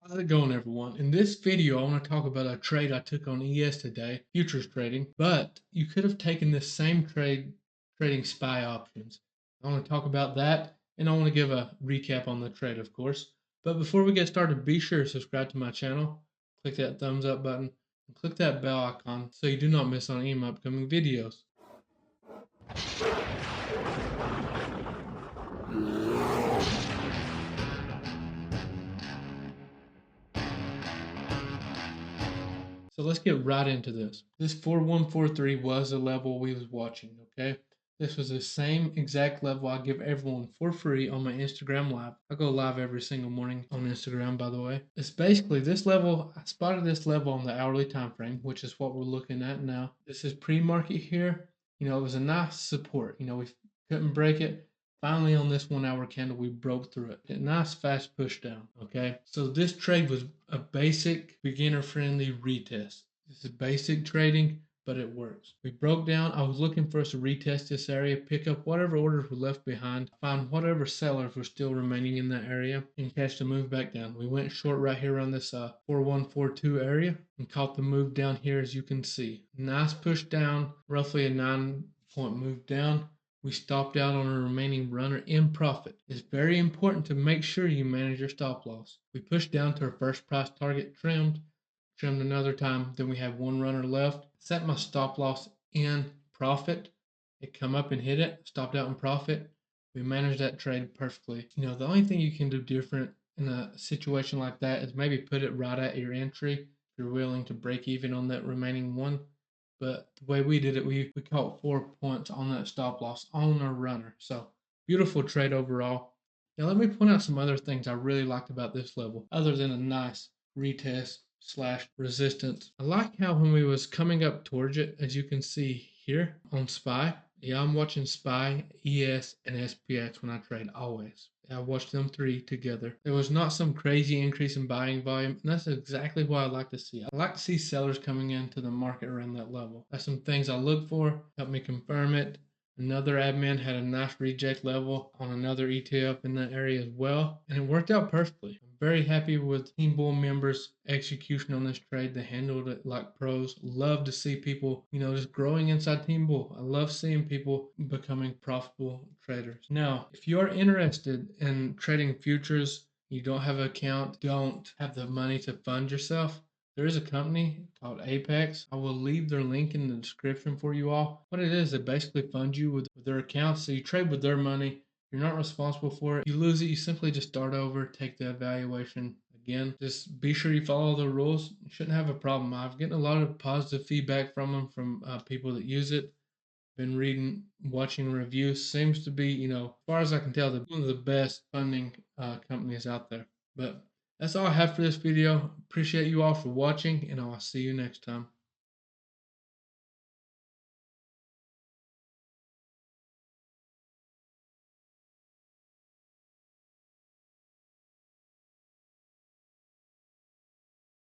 How's it going, everyone? In this video, I want to talk about a trade I took on ES today, futures trading, but you could have taken this same trade trading SPY options. I want to talk about that, and I want to give a recap on the trade, of course. But before we get started, be sure to subscribe to my channel, click that thumbs up button, and click that bell icon so you do not miss on any of my upcoming videos. So let's get right into this. This 4143 was the level we was watching, okay? This was the same exact level I give everyone for free on my Instagram live. I go live every single morning on Instagram, by the way. It's basically this level. I spotted this level on the hourly time frame, which is what we're looking at now. This is pre-market here. It was a nice support. We couldn't break it. Finally, on this 1 hour candle, we broke through it. A nice fast push down. Okay. So this trade was a basic beginner friendly retest. This is basic trading, but it works. We broke down. I was looking for us to retest this area, pick up whatever orders were left behind, find whatever sellers were still remaining in that area, and catch the move back down. We went short right here on this 4142 area and caught the move down here, as you can see. Nice push down, roughly a 9-point move down. We stopped out on a remaining runner in profit. It's very important to make sure you manage your stop loss. We pushed down to our first price target, trimmed another time, then we have one runner left. Set my stop loss in profit. It come up and hit it, stopped out in profit. We managed that trade perfectly. The only thing you can do different in a situation like that is maybe put it right at your entry if you're willing to break even on that remaining one. But the way we did it, we caught 4 points on that stop loss on our runner. So beautiful trade overall. Now let me point out some other things I really liked about this level, other than a nice retest slash resistance. I like how when we was coming up towards it, as you can see here on SPY, yeah, I'm watching SPY, ES, and SPX when I trade always. I watched them three together. There was not some crazy increase in buying volume, and that's exactly what I like to see. I like to see sellers coming into the market around that level. That's some things I look for, help me confirm it. Another admin had a nice reject level on another ETF in that area as well, and it worked out perfectly. I'm very happy with Team Bull members' execution on this trade. They handled it like pros. Love to see people, just growing inside Team Bull. I love seeing people becoming profitable traders. Now, if you are interested in trading futures, you don't have an account, don't have the money to fund yourself, there is a company called Apex. I will leave their link in the description for you all. What it is, they basically fund you with their accounts. So you trade with their money. You're not responsible for it. If you lose it, you simply just start over, take the evaluation again. Just be sure you follow the rules. You shouldn't have a problem. I've gotten a lot of positive feedback from them, from people that use it. Been reading, watching reviews. Seems to be, as far as I can tell, one of the best funding companies out there. But that's all I have for this video. Appreciate you all for watching, and I'll see you next time.